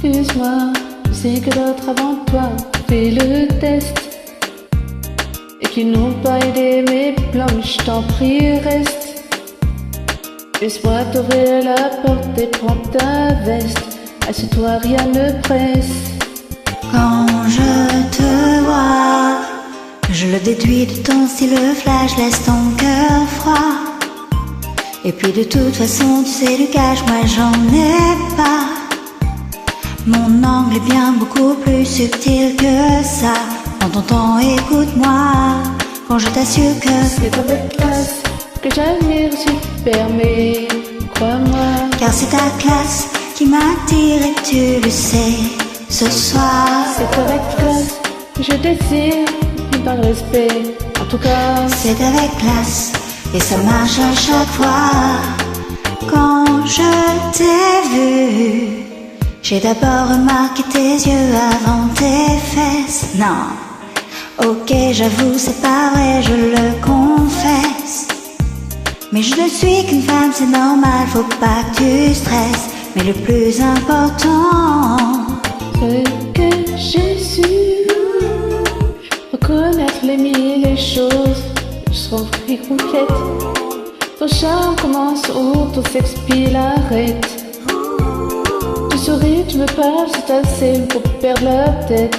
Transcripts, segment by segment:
excuse-moi, je sais que d'autres avant toi ont fait le test et qui n'ont pas aidé mes plans, mais je t'en prie reste. Laisse-moi t'ouvrir la porte et prends ta veste, assieds-toi, rien ne presse. Quand je te vois, je le déduis de ton style flash, laisse ton cœur froid. Et puis de toute façon tu sais du cash, moi j'en ai pas. Mon angle est bien beaucoup plus subtil que ça. Prends ton temps, écoute-moi, quand je t'assure que c'est avec classe que j'admire si tu permets, crois-moi. Car c'est ta classe qui m'attire et tu le sais. Ce soir, c'est avec classe que je désire, mais dans le respect, en tout cas. C'est avec classe et ça marche à chaque fois. Quand je t'ai vu, j'ai d'abord remarqué tes yeux avant tes fesses. Non, ok, j'avoue, c'est pas vrai, je le confesse. Mais je ne suis qu'une femme, c'est normal, faut pas que tu stresses. Mais le plus important, c'est que j'ai su reconnaître les mille et choses. Je sens complète. Ton charme commence où ton sexe pile arrête. Tu souris, tu me parles, c'est assez pour perdre la tête.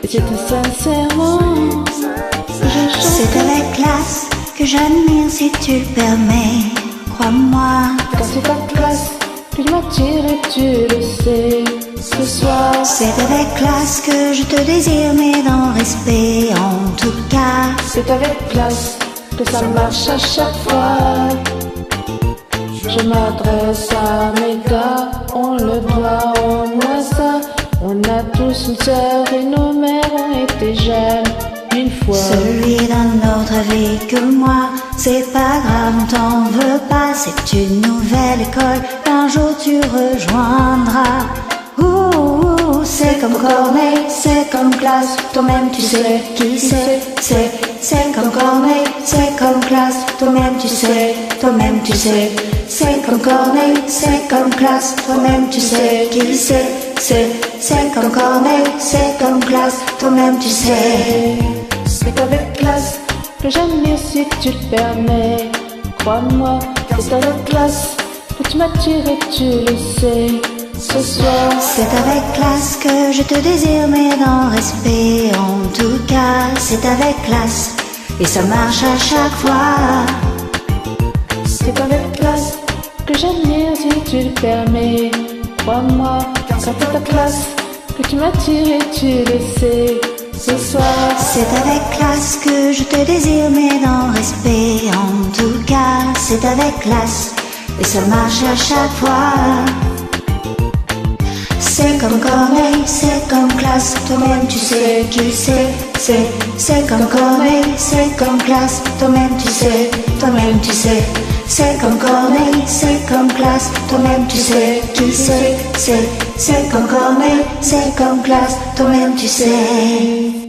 Et c'est sincèrement que je chante. C'est avec classe que j'admire si tu le permets, crois-moi. Quand c'est ta classe que je m'attire et tu le sais. Ce soir, c'est avec classe que je te désire, mais dans le respect en tout cas. C'est avec classe que ça marche à chaque fois. Je m'adresse à mes gars, on le doit au moins ça. On a tous une sœur et nos mères ont été jeunes une fois. Celui d'un autre avis que moi, c'est pas grave, on t'en veut pas. C'est une nouvelle école qu'un jour tu rejoindras. C'est comme Corneille, c'est comme classe, toi-même tu sais qui c'est. C'est comme Corneille, c'est comme classe, toi-même tu sais, toi-même tu sais. C'est comme Corneille, c'est comme classe, toi-même tu sais qui c'est. C'est comme Corneille, c'est comme classe, toi-même tu sais. C'est avec classe que j'admire si tu le permets, crois-moi. C'est avec classe que tu m'attires et tu le sais. Ce soir, c'est avec classe que je te désire, mais dans le respect en tout cas. C'est avec classe et ça marche à chaque fois. C'est avec classe que j'admire si tu le permets, crois-moi. C'est ta classe que tu m'attires et tu le sais. Ce soir, c'est avec classe que je te désire, mais dans le respect en tout cas. C'est avec classe et ça marche à chaque fois. C'est comme Corneille, c'est comme classe, toi-même tu sais qui c'est. C'est comme Corneille, c'est comme classe, toi-même tu sais, toi-même tu sais. C'est comme Corneille, c'est comme classe, toi-même tu sais qui c'est. C'est comme Corneille, c'est comme classe, toi-même tu sais.